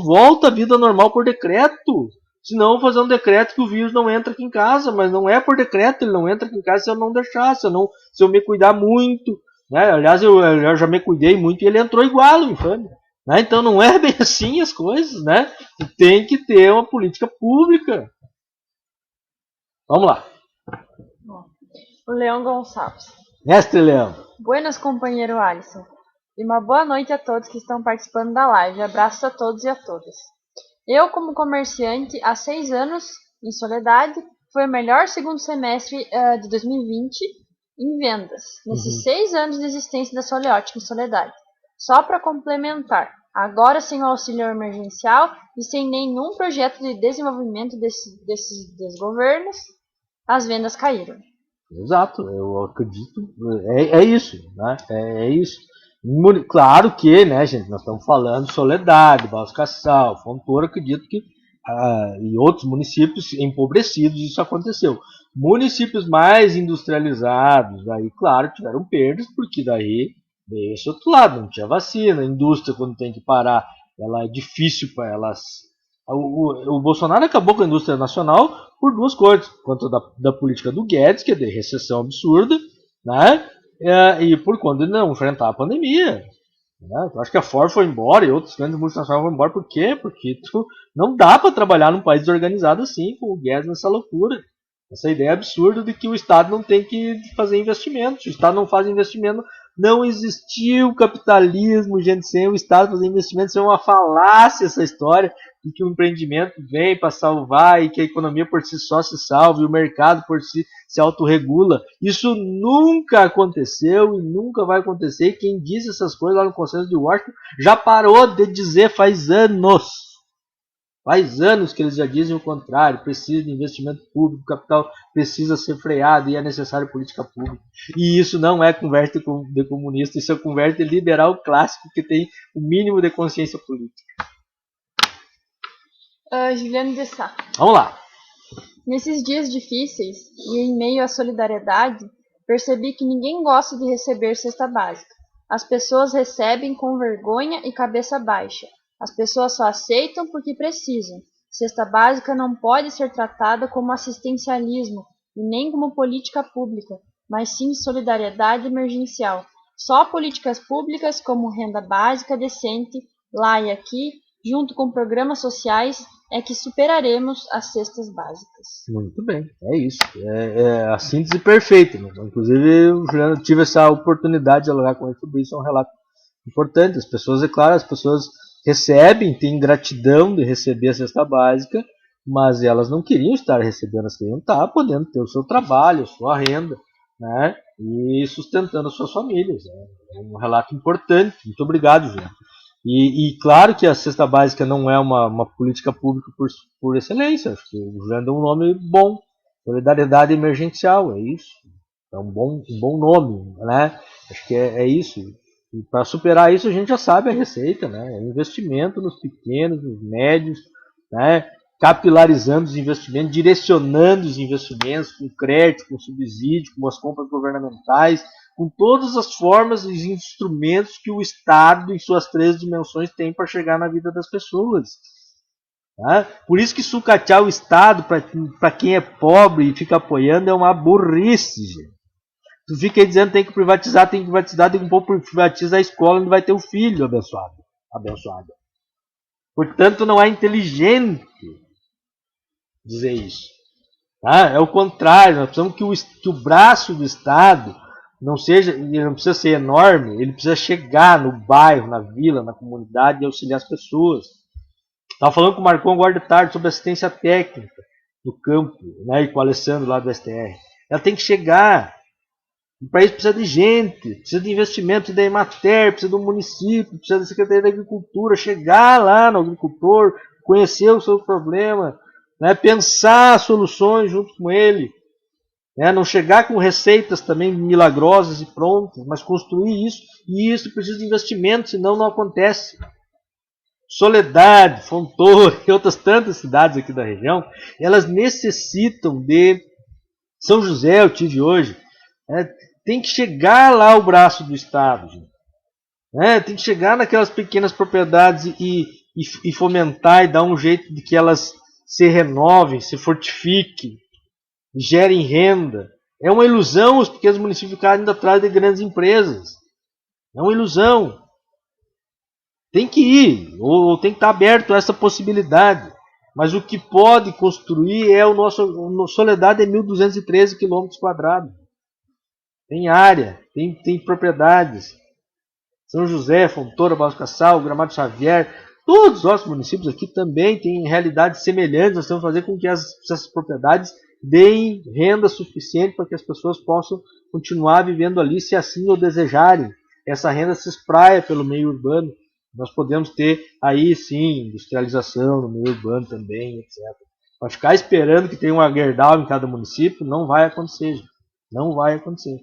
volta a vida ao normal por decreto. Senão, eu vou fazer um decreto que o vírus não entra aqui em casa. Mas não é por decreto, ele não entra aqui em casa se eu não deixar, se eu me cuidar muito. Né? Aliás, eu já me cuidei muito e ele entrou igual, infame. Né? Então, não é bem assim as coisas. Né? Tem que ter uma política pública. Vamos lá. O Leão Gonçalves. Mestre Leão. Buenas, companheiro Alisson. E uma boa noite a todos que estão participando da live. Abraços a todos e a todas. Eu, como comerciante, há 6 anos, em Soledade, foi o melhor segundo semestre de 2020 em vendas. Nesses 6 anos de existência da Soleótica em Soledade. Só para complementar, agora sem o auxílio emergencial e sem nenhum projeto de desenvolvimento desses desgovernos, as vendas caíram. Exato, eu acredito, é isso, né? É isso. Claro que, né, gente, nós estamos falando Soledade, Baixo Cassal, Fontoura, acredito que em outros municípios empobrecidos isso aconteceu. Municípios mais industrializados, aí, claro, tiveram perdas, porque daí veio esse outro lado, não tinha vacina, a indústria, quando tem que parar, ela é difícil para elas. O Bolsonaro acabou com a indústria nacional por duas coisas. Por conta da política do Guedes, que é de recessão absurda, né? E por conta de não enfrentar a pandemia. Né? Eu acho que a Ford foi embora e outros grandes multinacionais foram embora. Por quê? Porque não dá para trabalhar num país desorganizado assim, com o Guedes nessa loucura. Essa ideia absurda de que o Estado não tem que fazer investimentos. Se o Estado não faz investimento, não existiu capitalismo, gente, sem o Estado fazer investimento. Isso é uma falácia, essa história de que o empreendimento vem para salvar e que a economia por si só se salva e o mercado por si se autorregula. Isso nunca aconteceu e nunca vai acontecer. E quem diz essas coisas lá no Consenso de Washington já parou de dizer faz anos. Faz anos que eles já dizem o contrário, precisa de investimento público, o capital precisa ser freado e é necessário política pública. E isso não é conversa de comunista, isso é conversa de liberal clássico que tem o mínimo de consciência política. Juliano de Sá. Vamos lá. Nesses dias difíceis e em meio à solidariedade, percebi que ninguém gosta de receber cesta básica. As pessoas recebem com vergonha e cabeça baixa. As pessoas só aceitam porque precisam. Cesta básica não pode ser tratada como assistencialismo e nem como política pública, mas sim solidariedade emergencial. Só políticas públicas como renda básica decente, lá e aqui, junto com programas sociais, é que superaremos as cestas básicas. Muito bem, é isso. É a síntese perfeita. Né? Inclusive, eu já tive essa oportunidade de dialogar com ele sobre isso, é um relato importante. As pessoas, é claro, as pessoas recebem, têm gratidão de receber a cesta básica, mas elas não queriam estar recebendo, elas queriam estar podendo ter o seu trabalho, a sua renda, né? E sustentando as suas famílias. É um relato importante. Muito obrigado, Jean. E claro que a cesta básica não é uma política pública por excelência. Acho que o Jean deu um nome bom. Solidariedade emergencial, é isso. É um bom nome, né? Acho que é isso. E para superar isso a gente já sabe a receita, né? É investimento nos pequenos, nos médios, né? Capilarizando os investimentos, direcionando os investimentos com crédito, com subsídio, com as compras governamentais, com todas as formas e instrumentos que o Estado, em suas 3 dimensões, tem para chegar na vida das pessoas. Tá? Por isso que sucatear o Estado para quem é pobre e fica apoiando é uma burrice, gente. Tu fica aí dizendo tem que privatizar, tem que privatizar, tem que privatizar a escola onde vai ter o filho abençoado. Portanto, não é inteligente dizer isso. Tá? É o contrário, nós precisamos que o braço do Estado não precisa ser enorme, ele precisa chegar no bairro, na vila, na comunidade e auxiliar as pessoas. Estava falando com o Marcon agora de tarde sobre assistência técnica no campo, né, e com o Alessandro lá do STR. Ela tem que chegar. E para isso precisa de gente, precisa de investimento, precisa da Emater, precisa do município, precisa da Secretaria da Agricultura, chegar lá no agricultor, conhecer o seu problema, né, pensar soluções junto com ele. Não chegar com receitas também milagrosas e prontas, mas construir isso, e isso precisa de investimento, senão não acontece. Soledade, Fontoura e outras tantas cidades aqui da região, elas necessitam de São José, eu tive hoje, tem que chegar lá o braço do Estado, gente. Tem que chegar naquelas pequenas propriedades e fomentar e dar um jeito de que elas se renovem, se fortifiquem, gerem renda. É uma ilusão os pequenos municípios ficarem indo atrás de grandes empresas. É uma ilusão. Tem que ir, ou tem que estar aberto a essa possibilidade. Mas o que pode construir é o nosso... Soledade é 1.213 km². Tem área, tem propriedades. São José, Fontoura, Barros Cassal, Gramado Xavier, todos os nossos municípios aqui também têm realidades semelhantes. Nós temos que fazer com que essas propriedades deem renda suficiente para que as pessoas possam continuar vivendo ali, se assim o desejarem. Essa renda se espraia pelo meio urbano. Nós podemos ter aí sim industrialização no meio urbano também, etc. Mas ficar esperando que tenha uma Gerdau em cada município não vai acontecer, gente. Não vai acontecer.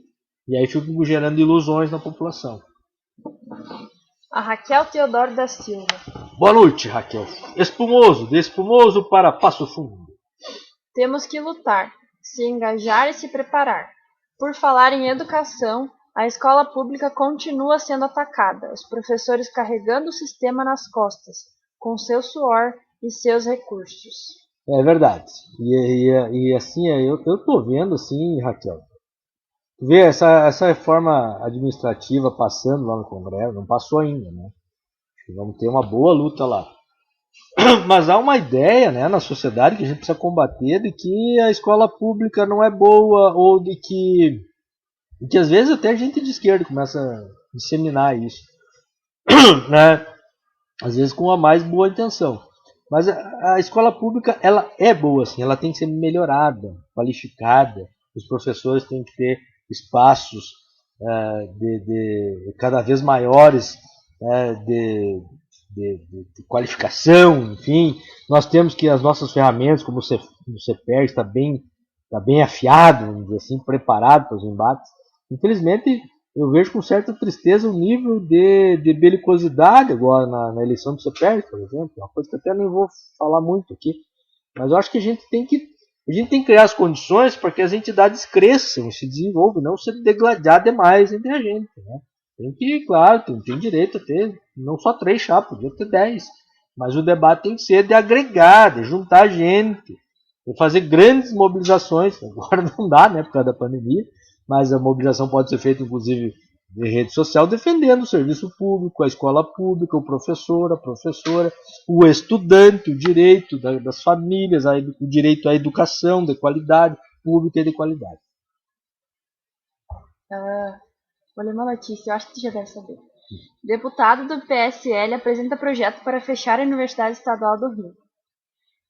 E aí fica gerando ilusões na população. A Raquel Teodoro da Silva. Boa noite, Raquel. Espumoso, de espumoso para Passo Fundo. Temos que lutar, se engajar e se preparar. Por falar em educação, a escola pública continua sendo atacada, os professores carregando o sistema nas costas, com seu suor e seus recursos. É verdade. E assim, eu estou vendo assim, Raquel. Tu vê essa reforma administrativa passando lá no Congresso, não passou ainda, né? Vamos ter uma boa luta lá. Mas há uma ideia, né, na sociedade que a gente precisa combater de que a escola pública não é boa, ou de que às vezes até gente de esquerda começa a disseminar isso, né? Às vezes com a mais boa intenção. Mas a escola pública, ela é boa, assim, ela tem que ser melhorada, qualificada. Os professores têm que ter espaços de cada vez maiores, de qualificação, enfim. Nós temos que as nossas ferramentas, como o CEPER, está bem afiado, vamos dizer assim, preparado para os embates. Infelizmente, eu vejo com certa tristeza o nível de belicosidade agora na eleição do CEPER, por exemplo, uma coisa que até nem vou falar muito aqui, mas eu acho que a gente tem que A gente tem que criar as condições para que as entidades cresçam e se desenvolvam, não se degladiar demais entre a gente. Né? Tem que, claro, tem direito a ter não só 3 chapas, podia ter 10. Mas o debate tem que ser de agregar, de juntar gente, de fazer grandes mobilizações. Agora não dá, né, por causa da pandemia, mas a mobilização pode ser feita, inclusive, em rede social, defendendo o serviço público, a escola pública, o professor, a professora, o estudante, o direito das famílias, o direito à educação de qualidade, pública e de qualidade. Vou ler uma notícia, eu acho que tu já deve saber. Deputado do PSL apresenta projeto para fechar a Universidade Estadual do Rio.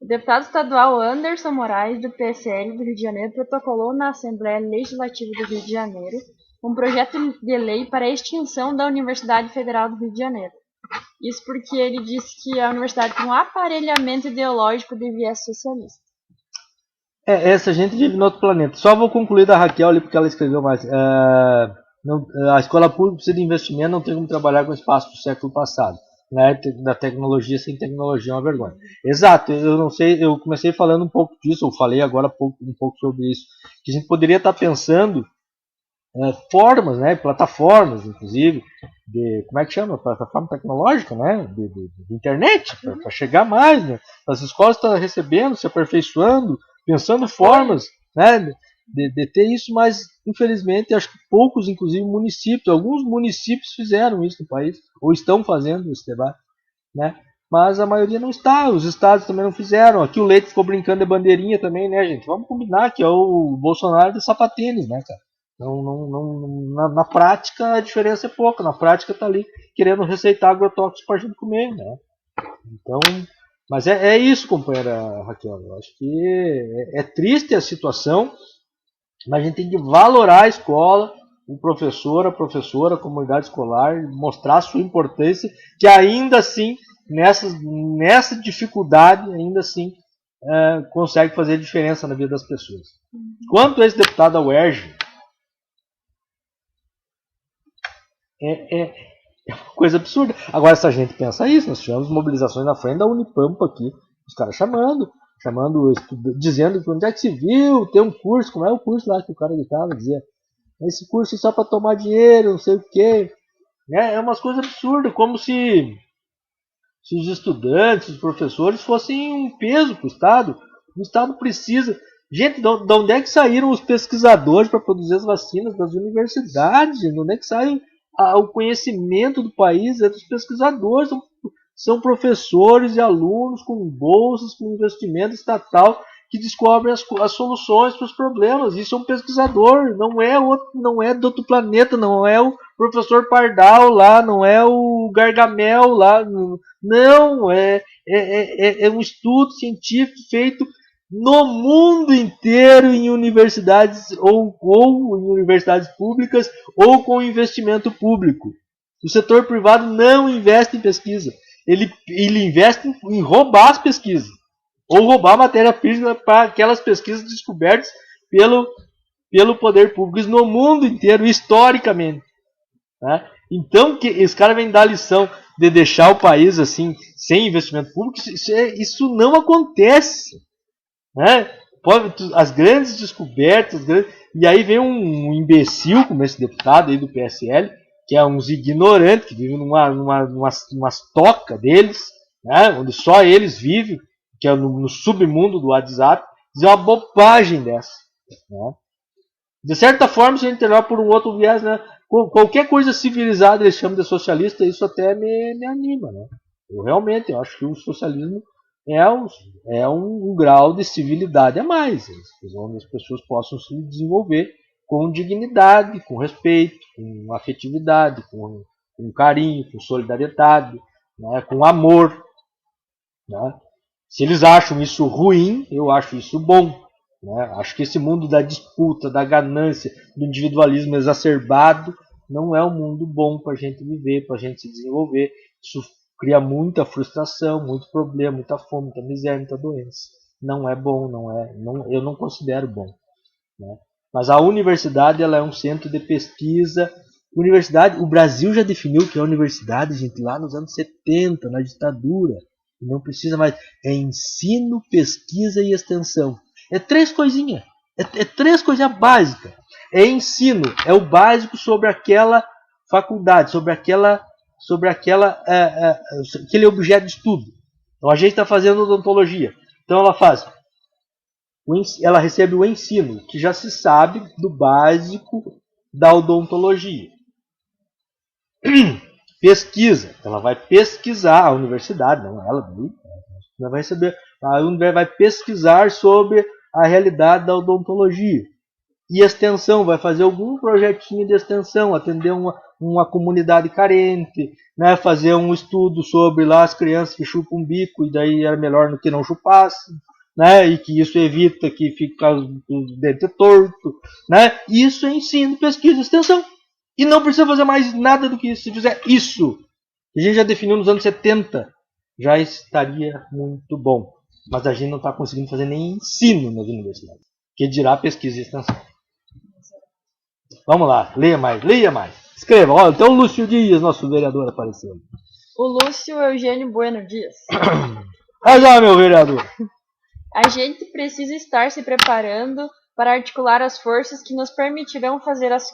O deputado estadual Anderson Moraes, do PSL do Rio de Janeiro, protocolou na Assembleia Legislativa do Rio de Janeiro um projeto de lei para a extinção da Universidade Federal do Rio de Janeiro. Isso porque ele disse que a universidade tem um aparelhamento ideológico de viés socialista. Essa gente vive no outro planeta. Só vou concluir da Raquel ali, porque ela escreveu mais. A escola pública precisa de investimento, não tem como trabalhar com o espaço do século passado. Né? Da tecnologia sem tecnologia é uma vergonha. Exato, eu não sei, eu comecei falando um pouco disso, eu falei agora um pouco sobre isso, que a gente poderia estar pensando formas, né, plataformas, inclusive, como é que chama? Plataforma tecnológica, né, de internet, para chegar mais, né? As escolas estão recebendo, se aperfeiçoando, pensando formas, né, de ter isso, mas infelizmente acho que poucos, inclusive municípios, alguns municípios fizeram isso no país, ou estão fazendo esse debate, né? Mas a maioria não está, os estados também não fizeram. Aqui o Leite ficou brincando de bandeirinha também, né, gente? Vamos combinar que é o Bolsonaro de sapatênis, né, cara? Na prática a diferença é pouca, na prática tá ali querendo receitar agrotóxicos para a gente comer, né? Então, mas é isso, companheira Raquel. Eu acho que é triste a situação, mas a gente tem que valorar a escola, o professor, a professora, a comunidade escolar, mostrar a sua importância, que ainda assim, nessa dificuldade, ainda assim, consegue fazer diferença na vida das pessoas. Quanto a esse deputado da UERJ, é uma coisa absurda. Agora, se a gente pensa isso, nós tivemos mobilizações na frente da Unipampa aqui, os caras chamando, dizendo que onde é que se viu, tem um curso, como é o curso lá que o cara gritava, dizia, esse curso é só para tomar dinheiro, não sei o quê. É umas coisas absurdas, como se os estudantes, os professores fossem um peso para o Estado. O Estado precisa... Gente, de onde é que saíram os pesquisadores para produzir as vacinas? Das universidades, de onde é que sai o conhecimento do país? É dos pesquisadores, são professores e alunos com bolsas, com investimento estatal, que descobrem as soluções para os problemas. Isso é um pesquisador, não é do outro planeta, não é o professor Pardal lá, não é o Gargamel lá, não, é um estudo científico feito no mundo inteiro, em universidades ou em universidades públicas ou com investimento público. O setor privado não investe em pesquisa, ele investe em roubar as pesquisas ou roubar a matéria-prima para aquelas pesquisas descobertas pelo poder público. Isso no mundo inteiro, historicamente. Né? Então, que esse cara vem dar lição de deixar o país assim, sem investimento público, isso não acontece. Né? As grandes descobertas, e aí vem um imbecil como esse deputado aí do PSL, que é uns ignorantes, que vivem numas tocas deles, né? Onde só eles vivem, que é no submundo do WhatsApp, dizer uma bobagem dessa. Né? De certa forma, se a gente olhar por um outro viés, né? Qualquer coisa civilizada eles chamam de socialista, isso até me anima. Né? Eu acho que o socialismo é um grau de civilidade a mais, onde as pessoas possam se desenvolver com dignidade, com respeito, com afetividade, com carinho, com solidariedade, né, com amor. Né? Se eles acham isso ruim, eu acho isso bom. Né? Acho que esse mundo da disputa, da ganância, do individualismo exacerbado não é um mundo bom para a gente viver, para a gente se desenvolver. Isso cria muita frustração, muito problema, muita fome, muita miséria, muita doença. Não é bom, eu não considero bom. Né? Mas a universidade ela é um centro de pesquisa. O Brasil já definiu que é a universidade, gente, lá nos anos 70, na ditadura. Não precisa mais. É ensino, pesquisa e extensão. É 3 coisinhas. É 3 coisinhas básicas. É ensino, é o básico sobre aquela faculdade, sobre aquele objeto de estudo. Então a gente está fazendo odontologia. Então ela recebe o ensino, que já se sabe do básico da odontologia. Pesquisa, ela vai pesquisar, a universidade, não ela vai receber, a universidade vai pesquisar sobre a realidade da odontologia. E extensão, vai fazer algum projetinho de extensão, atender uma comunidade carente, né, fazer um estudo sobre lá as crianças que chupam o bico, e daí era melhor que não chupasse, né, e que isso evita que fique o dente torto, né? Isso é ensino, pesquisa e extensão. E não precisa fazer mais nada do que isso. Se fizer isso, que a gente já definiu nos anos 70, já estaria muito bom. Mas a gente não está conseguindo fazer nem ensino nas universidades. Que dirá pesquisa e extensão. Vamos lá, leia mais. Escreva. Olha, até o Lúcio Dias, nosso vereador, apareceu. O Lúcio Eugênio Bueno Dias. Vai lá, meu vereador. A gente precisa estar se preparando para articular as forças que nos permitirão fazer as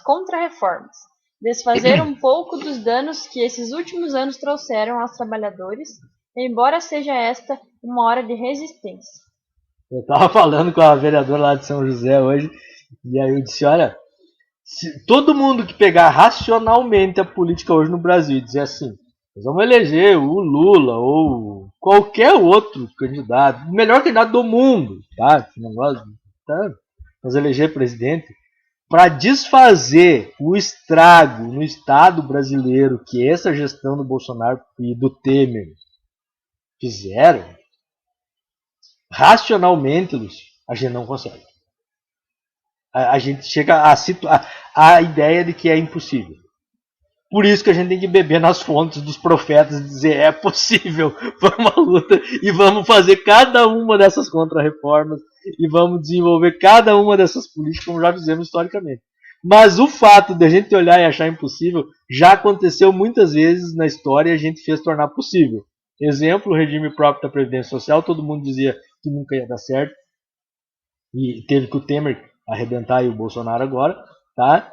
contra-reformas, desfazer um pouco dos danos que esses últimos anos trouxeram aos trabalhadores, embora seja esta uma hora de resistência. Eu estava falando com a vereadora lá de São José hoje, e aí eu disse, olha, se todo mundo que pegar racionalmente a política hoje no Brasil e dizer assim, nós vamos eleger o Lula ou qualquer outro candidato, o melhor candidato do mundo, tá? Nós eleger presidente, para desfazer o estrago no Estado brasileiro que essa gestão do Bolsonaro e do Temer fizeram, racionalmente, Lúcio, a gente não consegue. A gente chega à ideia de que é impossível. Por isso que a gente tem que beber nas fontes dos profetas e dizer, é possível, vamos à luta e vamos fazer cada uma dessas contra-reformas e vamos desenvolver cada uma dessas políticas como já fizemos historicamente. Mas o fato de a gente olhar e achar impossível já aconteceu muitas vezes na história e a gente fez tornar possível. Exemplo, o regime próprio da Previdência Social, todo mundo dizia que nunca ia dar certo e teve que o Temer arrebentar e o Bolsonaro agora, tá?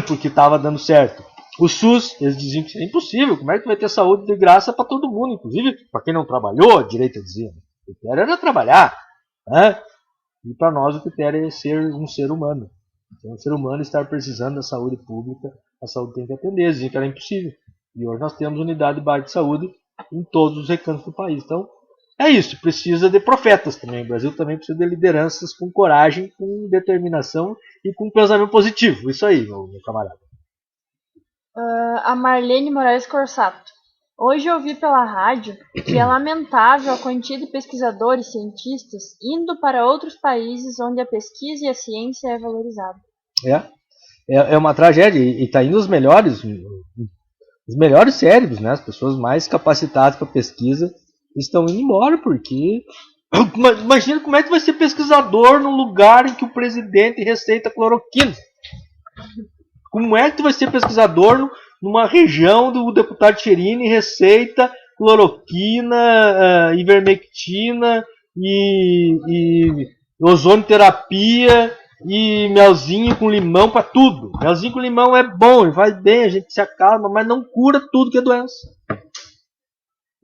Porque estava dando certo. O SUS, eles diziam que é impossível, como é que vai ter saúde de graça para todo mundo, inclusive para quem não trabalhou, a direita dizia. O critério era trabalhar, né? E para nós o critério é ser um ser humano. Então, o ser humano estar precisando da saúde pública, a saúde tem que atender, diziam que era impossível. E hoje nós temos unidade básica de saúde em todos os recantos do país. Então, é isso, precisa de profetas também. O Brasil também precisa de lideranças com coragem, com determinação e com pensamento positivo. Isso aí, meu camarada. A Marlene Moraes Corsato. Hoje eu ouvi pela rádio que é lamentável a quantia de pesquisadores e cientistas indo para outros países onde a pesquisa e a ciência é valorizada. É uma tragédia e está indo os melhores cérebros, né? As pessoas mais capacitadas para pesquisa estão indo embora, porque imagina como é que vai ser pesquisador num lugar em que o presidente receita cloroquina. Como é que tu vai ser pesquisador numa região do deputado Cherini receita cloroquina, ivermectina e ozonioterapia e melzinho com limão para tudo. Melzinho com limão é bom, faz bem, a gente se acalma, mas não cura tudo que é doença.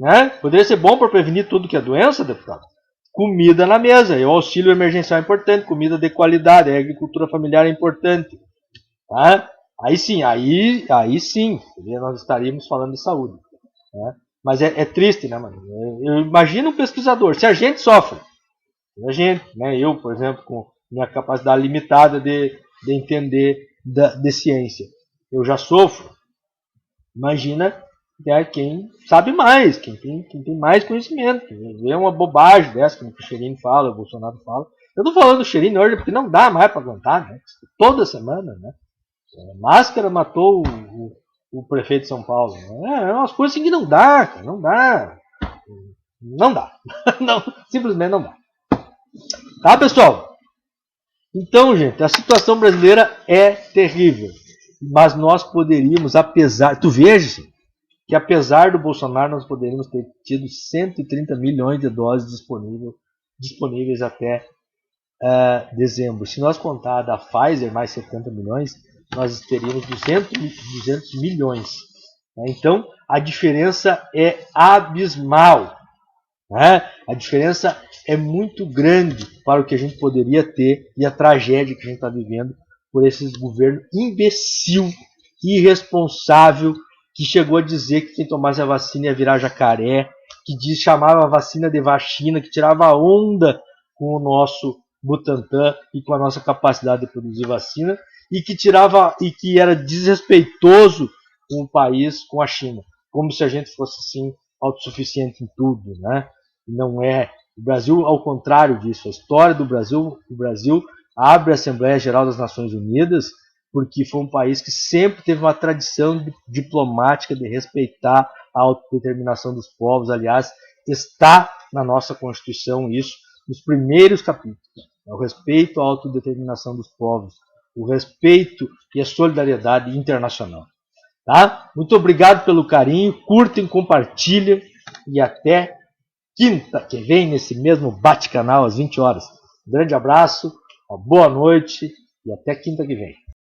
Né? Poderia ser bom para prevenir tudo que é doença, deputado? Comida na mesa, o auxílio emergencial é importante, comida de qualidade, a agricultura familiar é importante. Tá? Aí sim, nós estaríamos falando de saúde. Né? Mas é triste, né, mano? Eu imagino um pesquisador, se a gente sofre, né, eu, por exemplo, com minha capacidade limitada de entender de ciência, eu já sofro. Imagina quem sabe mais, quem tem mais conhecimento, vê uma bobagem dessa, como o Cherini fala, o Bolsonaro fala. Eu tô falando do Cherini hoje porque não dá mais para aguentar, né? Toda semana, né? Máscara matou o prefeito de São Paulo. É umas coisas assim que não dá, cara, não dá. Não dá. Não, simplesmente não dá. Tá, pessoal? Então, gente, a situação brasileira é terrível. Mas nós poderíamos, tu veja que apesar do Bolsonaro, nós poderíamos ter tido 130 milhões de doses disponíveis até dezembro. Se nós contar da Pfizer, mais 70 milhões, nós teríamos 200 milhões. Então, a diferença é abismal. Né? A diferença é muito grande para o que a gente poderia ter e a tragédia que a gente está vivendo por esse governo imbecil, irresponsável, que chegou a dizer que quem tomasse a vacina ia virar jacaré, que chamava a vacina de vacina, que tirava onda com o nosso Butantan e com a nossa capacidade de produzir vacina, e que era desrespeitoso com o país, com a China, como se a gente fosse assim autossuficiente em tudo, né? Não é. O Brasil, ao contrário disso, a história do Brasil, o Brasil abre a Assembleia Geral das Nações Unidas porque foi um país que sempre teve uma tradição diplomática de respeitar a autodeterminação dos povos. Aliás, está na nossa Constituição isso, nos primeiros capítulos. O respeito à autodeterminação dos povos, o respeito e a solidariedade internacional. Tá? Muito obrigado pelo carinho, curtem, compartilhem e até quinta que vem nesse mesmo bate-canal às 20 horas. Um grande abraço, uma boa noite e até quinta que vem.